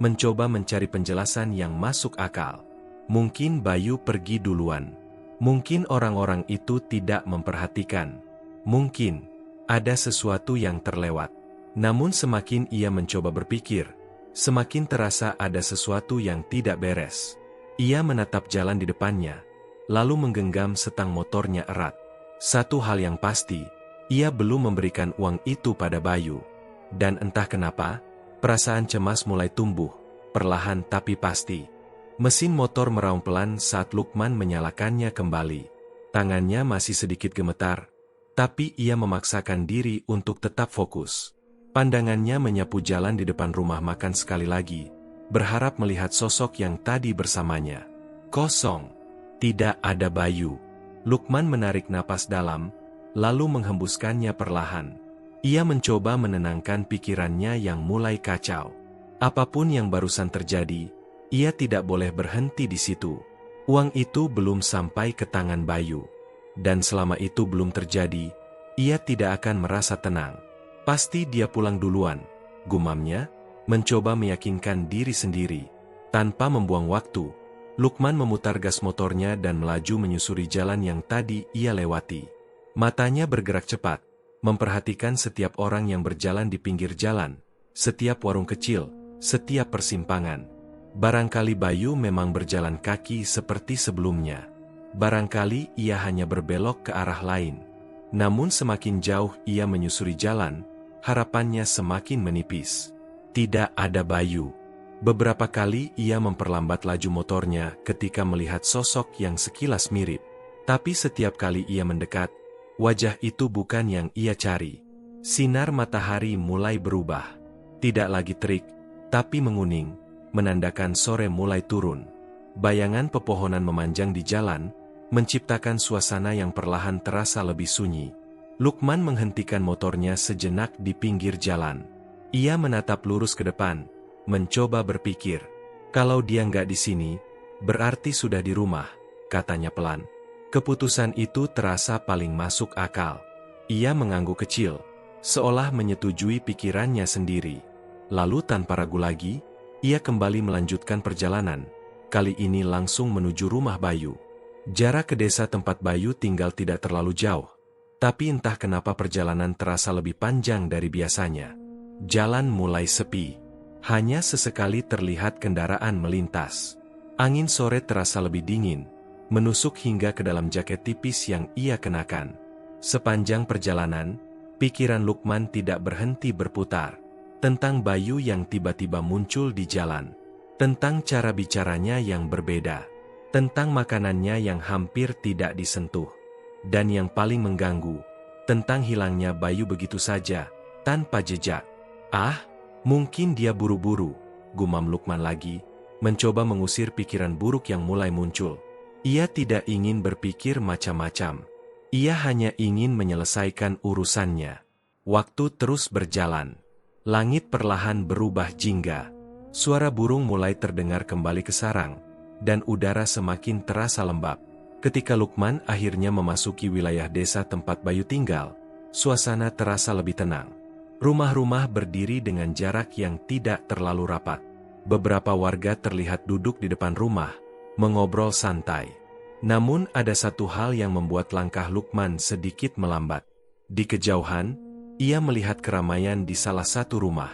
mencoba mencari penjelasan yang masuk akal. Mungkin Bayu pergi duluan. Mungkin orang-orang itu tidak memperhatikan. Mungkin ada sesuatu yang terlewat. Namun semakin ia mencoba berpikir, semakin terasa ada sesuatu yang tidak beres. Ia menatap jalan di depannya, lalu menggenggam setang motornya erat. Satu hal yang pasti, ia belum memberikan uang itu pada Bayu. Dan entah kenapa, perasaan cemas mulai tumbuh, perlahan tapi pasti. Mesin motor meraung pelan saat Lukman menyalakannya kembali. Tangannya masih sedikit gemetar, tapi ia memaksakan diri untuk tetap fokus. Pandangannya menyapu jalan di depan rumah makan sekali lagi, berharap melihat sosok yang tadi bersamanya. Kosong. Tidak ada Bayu. Lukman menarik napas dalam, lalu menghembuskannya perlahan. Ia mencoba menenangkan pikirannya yang mulai kacau. Apapun yang barusan terjadi, ia tidak boleh berhenti di situ. Uang itu belum sampai ke tangan Bayu. Dan selama itu belum terjadi, ia tidak akan merasa tenang. Pasti dia pulang duluan, gumamnya, mencoba meyakinkan diri sendiri. Tanpa membuang waktu, Lukman memutar gas motornya dan melaju menyusuri jalan yang tadi ia lewati. Matanya bergerak cepat, memperhatikan setiap orang yang berjalan di pinggir jalan, setiap warung kecil, setiap persimpangan. Barangkali Bayu memang berjalan kaki seperti sebelumnya. Barangkali ia hanya berbelok ke arah lain. Namun semakin jauh ia menyusuri jalan, harapannya semakin menipis. Tidak ada Bayu. Beberapa kali ia memperlambat laju motornya ketika melihat sosok yang sekilas mirip. Tapi setiap kali ia mendekat, wajah itu bukan yang ia cari. Sinar matahari mulai berubah. Tidak lagi terik, tapi menguning, menandakan sore mulai turun. Bayangan pepohonan memanjang di jalan, menciptakan suasana yang perlahan terasa lebih sunyi. Lukman menghentikan motornya sejenak di pinggir jalan. Ia menatap lurus ke depan, mencoba berpikir. Kalau dia nggak di sini, berarti sudah di rumah, katanya pelan. Keputusan itu terasa paling masuk akal. Ia mengangguk kecil, seolah menyetujui pikirannya sendiri. Lalu tanpa ragu lagi, ia kembali melanjutkan perjalanan, kali ini langsung menuju rumah Bayu. Jarak ke desa tempat Bayu tinggal tidak terlalu jauh. Tapi entah kenapa perjalanan terasa lebih panjang dari biasanya. Jalan mulai sepi. Hanya sesekali terlihat kendaraan melintas. Angin sore terasa lebih dingin, menusuk hingga ke dalam jaket tipis yang ia kenakan. Sepanjang perjalanan, pikiran Lukman tidak berhenti berputar. Tentang Bayu yang tiba-tiba muncul di jalan. Tentang cara bicaranya yang berbeda. Tentang makanannya yang hampir tidak disentuh. Dan yang paling mengganggu, tentang hilangnya Bayu begitu saja, tanpa jejak. Ah, mungkin dia buru-buru, gumam Lukman lagi, mencoba mengusir pikiran buruk yang mulai muncul. Ia tidak ingin berpikir macam-macam. Ia hanya ingin menyelesaikan urusannya. Waktu terus berjalan. Langit perlahan berubah jingga. Suara burung mulai terdengar kembali ke sarang, dan udara semakin terasa lembab. Ketika Lukman akhirnya memasuki wilayah desa tempat Bayu tinggal, suasana terasa lebih tenang. Rumah-rumah berdiri dengan jarak yang tidak terlalu rapat. Beberapa warga terlihat duduk di depan rumah, mengobrol santai. Namun ada satu hal yang membuat langkah Lukman sedikit melambat. Di kejauhan, ia melihat keramaian di salah satu rumah.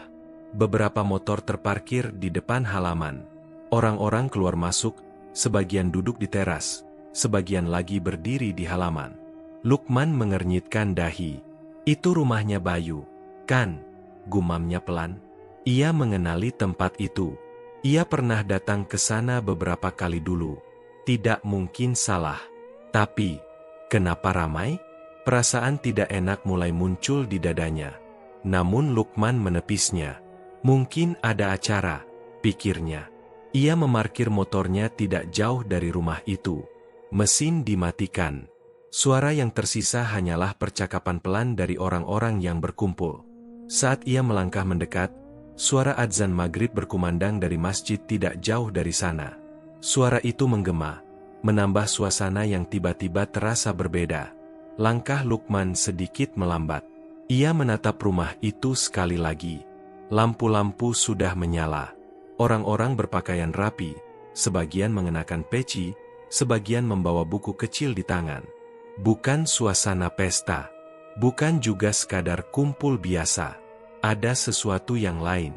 Beberapa motor terparkir di depan halaman. Orang-orang keluar masuk, sebagian duduk di teras, sebagian lagi berdiri di halaman. Lukman mengernyitkan dahi. Itu rumahnya Bayu, kan? Gumamnya pelan. Ia mengenali tempat itu. Ia pernah datang ke sana beberapa kali dulu. Tidak mungkin salah. Tapi, kenapa ramai? Perasaan tidak enak mulai muncul di dadanya. Namun Lukman menepisnya. Mungkin ada acara, pikirnya. Ia memarkir motornya tidak jauh dari rumah itu. Mesin dimatikan. Suara yang tersisa hanyalah percakapan pelan dari orang-orang yang berkumpul. Saat ia melangkah mendekat, suara adzan maghrib berkumandang dari masjid tidak jauh dari sana. Suara itu menggema, menambah suasana yang tiba-tiba terasa berbeda. Langkah Lukman sedikit melambat. Ia menatap rumah itu sekali lagi. Lampu-lampu sudah menyala. Orang-orang berpakaian rapi, sebagian mengenakan peci, sebagian membawa buku kecil di tangan. Bukan suasana pesta, bukan juga sekadar kumpul biasa. Ada sesuatu yang lain.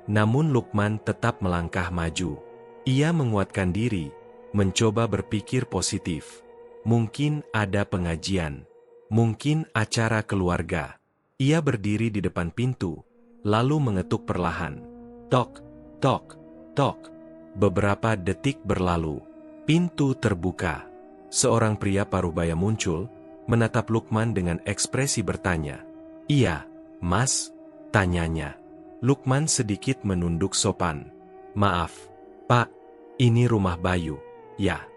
Namun Lukman tetap melangkah maju. Ia menguatkan diri, mencoba berpikir positif. Mungkin ada pengajian, mungkin acara keluarga. Ia berdiri di depan pintu, lalu mengetuk perlahan. Tok, tok, tok. Beberapa detik berlalu. Pintu terbuka. Seorang pria paruh-baya muncul, menatap Lukman dengan ekspresi bertanya. Iya, Mas? Tanyanya. Lukman sedikit menunduk sopan. Maaf, Pak, ini rumah Bayu. Ya.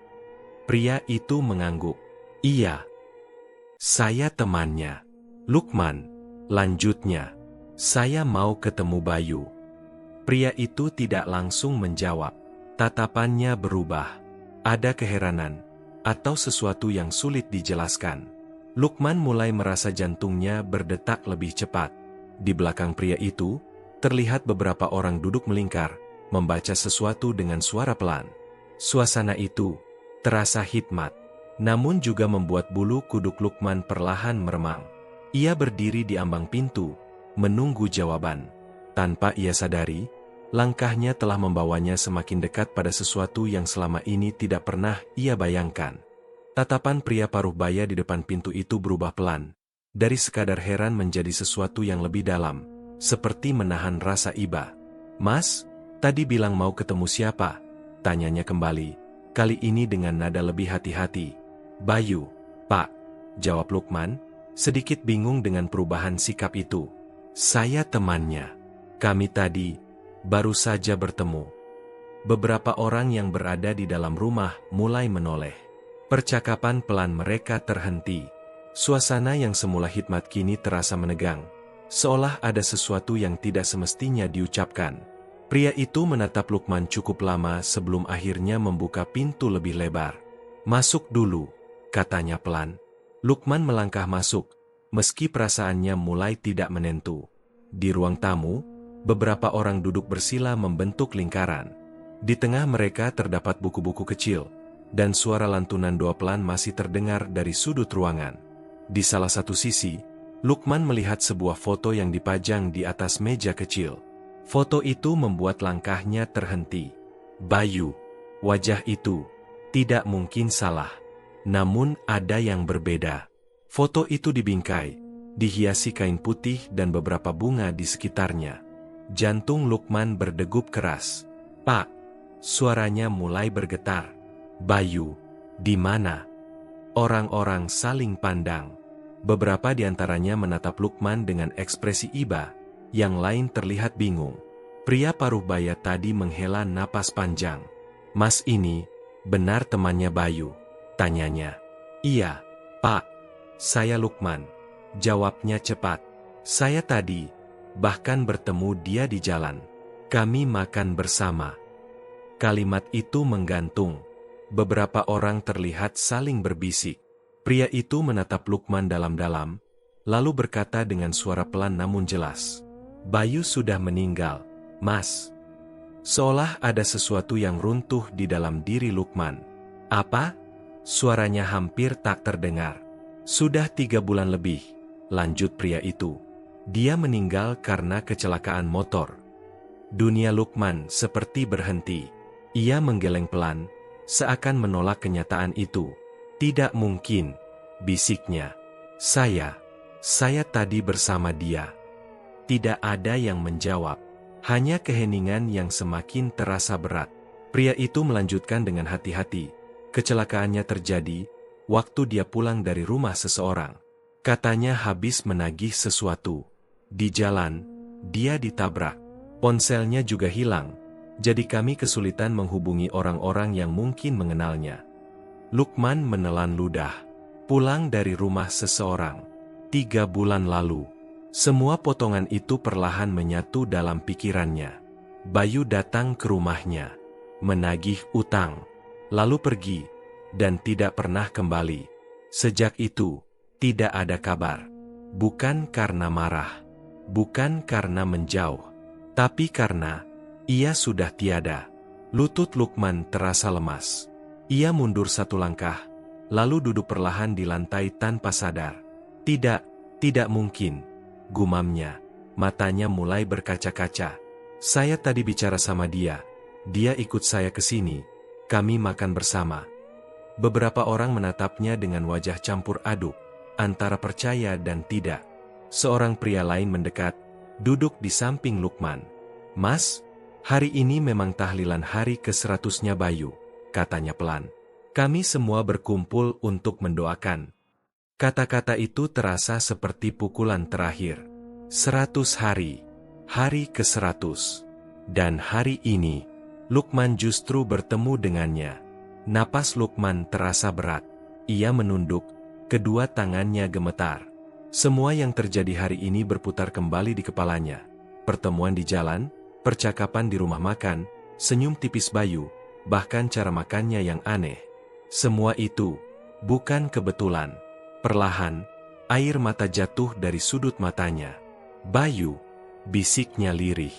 Pria itu mengangguk. Iya. Saya temannya. Lukman, lanjutnya. Saya mau ketemu Bayu. Pria itu tidak langsung menjawab. Tatapannya berubah. Ada keheranan, atau sesuatu yang sulit dijelaskan. Lukman mulai merasa jantungnya berdetak lebih cepat. Di belakang pria itu, terlihat beberapa orang duduk melingkar, membaca sesuatu dengan suara pelan. Suasana itu terasa hikmat, namun juga membuat bulu kuduk Lukman perlahan meremang. Ia berdiri di ambang pintu, menunggu jawaban. Tanpa ia sadari, langkahnya telah membawanya semakin dekat pada sesuatu yang selama ini tidak pernah ia bayangkan. Tatapan pria paruh-baya di depan pintu itu berubah pelan, dari sekadar heran menjadi sesuatu yang lebih dalam, seperti menahan rasa iba. Mas, tadi bilang mau ketemu siapa? Tanyanya kembali, kali ini dengan nada lebih hati-hati. Bayu, Pak, jawab Lukman, sedikit bingung dengan perubahan sikap itu. Saya temannya. Kami tadi baru saja bertemu. Beberapa orang yang berada di dalam rumah mulai menoleh. Percakapan pelan mereka terhenti. Suasana yang semula hikmat kini terasa menegang, seolah ada sesuatu yang tidak semestinya diucapkan. Pria itu menatap Lukman cukup lama sebelum akhirnya membuka pintu lebih lebar. Masuk dulu, katanya pelan. Lukman melangkah masuk, meski perasaannya mulai tidak menentu. Di ruang tamu, beberapa orang duduk bersila membentuk lingkaran. Di tengah mereka terdapat buku-buku kecil, dan suara lantunan doa pelan masih terdengar dari sudut ruangan. Di salah satu sisi, Lukman melihat sebuah foto yang dipajang di atas meja kecil. Foto itu membuat langkahnya terhenti. Bayu, wajah itu, tidak mungkin salah. Namun ada yang berbeda. Foto itu dibingkai, dihiasi kain putih dan beberapa bunga di sekitarnya. Jantung Lukman berdegup keras. Pak, suaranya mulai bergetar. Bayu, di mana? Orang-orang saling pandang. Beberapa di antaranya menatap Lukman dengan ekspresi iba, yang lain terlihat bingung. Pria paruh-baya tadi menghela napas panjang. Mas ini, benar temannya Bayu? Tanyanya. Iya, Pak. Saya Lukman. Jawabnya cepat. Saya tadi, bahkan bertemu dia di jalan. Kami makan bersama. Kalimat itu menggantung. Beberapa orang terlihat saling berbisik. Pria itu menatap Lukman dalam-dalam, lalu berkata dengan suara pelan namun jelas. Bayu sudah meninggal, Mas. Seolah ada sesuatu yang runtuh di dalam diri Lukman. Apa? Suaranya hampir tak terdengar. Sudah 3 bulan lebih, lanjut pria itu. Dia meninggal karena kecelakaan motor. Dunia Lukman seperti berhenti. Ia menggeleng pelan, seakan menolak kenyataan itu. Tidak mungkin, bisiknya. Saya tadi bersama dia. Tidak ada yang menjawab. Hanya keheningan yang semakin terasa berat. Pria itu melanjutkan dengan hati-hati. Kecelakaannya terjadi waktu dia pulang dari rumah seseorang. Katanya habis menagih sesuatu. Di jalan, dia ditabrak. Ponselnya juga hilang. Jadi kami kesulitan menghubungi orang-orang yang mungkin mengenalnya. Lukman menelan ludah. Pulang dari rumah seseorang. 3 bulan lalu. Semua potongan itu perlahan menyatu dalam pikirannya. Bayu datang ke rumahnya. Menagih utang. Lalu pergi. Dan tidak pernah kembali. Sejak itu, tidak ada kabar. Bukan karena marah. Bukan karena menjauh. Tapi karena ia sudah tiada. Lutut Lukman terasa lemas. Ia mundur 1 langkah, lalu duduk perlahan di lantai tanpa sadar. Tidak mungkin, gumamnya. Matanya mulai berkaca-kaca. Saya tadi bicara sama dia. Dia ikut saya ke sini. Kami makan bersama. Beberapa orang menatapnya dengan wajah campur aduk, antara percaya dan tidak. Seorang pria lain mendekat, duduk di samping Lukman. Mas, hari ini memang tahlilan hari ke-100-nya Bayu, katanya pelan. Kami semua berkumpul untuk mendoakan. Kata-kata itu terasa seperti pukulan terakhir. 100 hari, hari ke-100. Dan hari ini, Lukman justru bertemu dengannya. Napas Lukman terasa berat. Ia menunduk, kedua tangannya gemetar. Semua yang terjadi hari ini berputar kembali di kepalanya. Pertemuan di jalan, percakapan di rumah makan, senyum tipis Bayu, bahkan cara makannya yang aneh. Semua itu bukan kebetulan. Perlahan, air mata jatuh dari sudut matanya. Bayu, bisiknya lirih.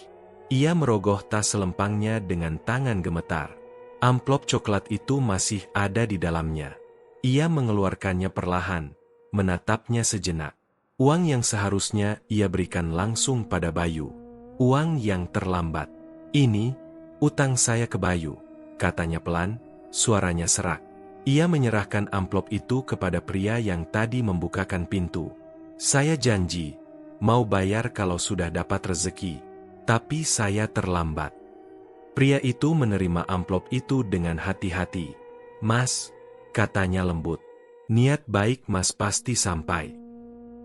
Ia merogoh tas selempangnya dengan tangan gemetar. Amplop coklat itu masih ada di dalamnya. Ia mengeluarkannya perlahan, menatapnya sejenak. Uang yang seharusnya ia berikan langsung pada Bayu. Uang yang terlambat. Ini, utang saya ke Bayu, katanya pelan, suaranya serak. Ia menyerahkan amplop itu kepada pria yang tadi membukakan pintu. Saya janji, mau bayar kalau sudah dapat rezeki. Tapi saya terlambat. Pria itu menerima amplop itu dengan hati-hati. Mas, katanya lembut. Niat baik Mas pasti sampai.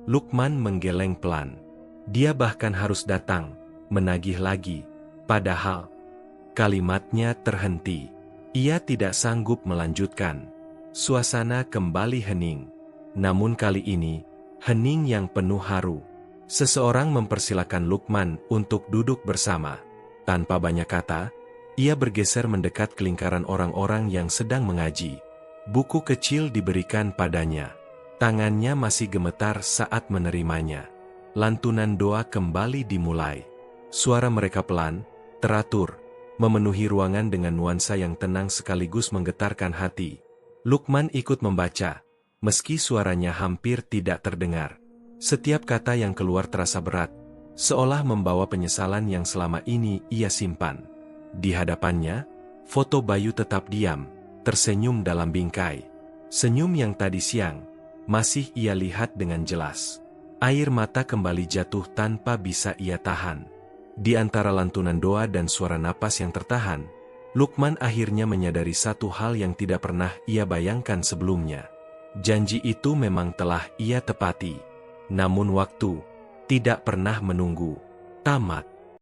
Lukman menggeleng pelan. Dia bahkan harus datang, menagih lagi. Padahal, kalimatnya terhenti. Ia tidak sanggup melanjutkan. Suasana kembali hening. Namun kali ini, hening yang penuh haru. Seseorang mempersilakan Lukman untuk duduk bersama. Tanpa banyak kata, ia bergeser mendekat ke lingkaran orang-orang yang sedang mengaji. Buku kecil diberikan padanya. Tangannya masih gemetar saat menerimanya. Lantunan doa kembali dimulai. Suara mereka pelan, teratur, memenuhi ruangan dengan nuansa yang tenang sekaligus menggetarkan hati. Lukman ikut membaca, meski suaranya hampir tidak terdengar. Setiap kata yang keluar terasa berat, seolah membawa penyesalan yang selama ini ia simpan. Di hadapannya, foto Bayu tetap diam, tersenyum dalam bingkai. Senyum yang tadi siang, masih ia lihat dengan jelas. Air mata kembali jatuh tanpa bisa ia tahan. Di antara lantunan doa dan suara napas yang tertahan, Lukman akhirnya menyadari satu hal yang tidak pernah ia bayangkan sebelumnya. Janji itu memang telah ia tepati. Namun waktu tidak pernah menunggu. Tamat.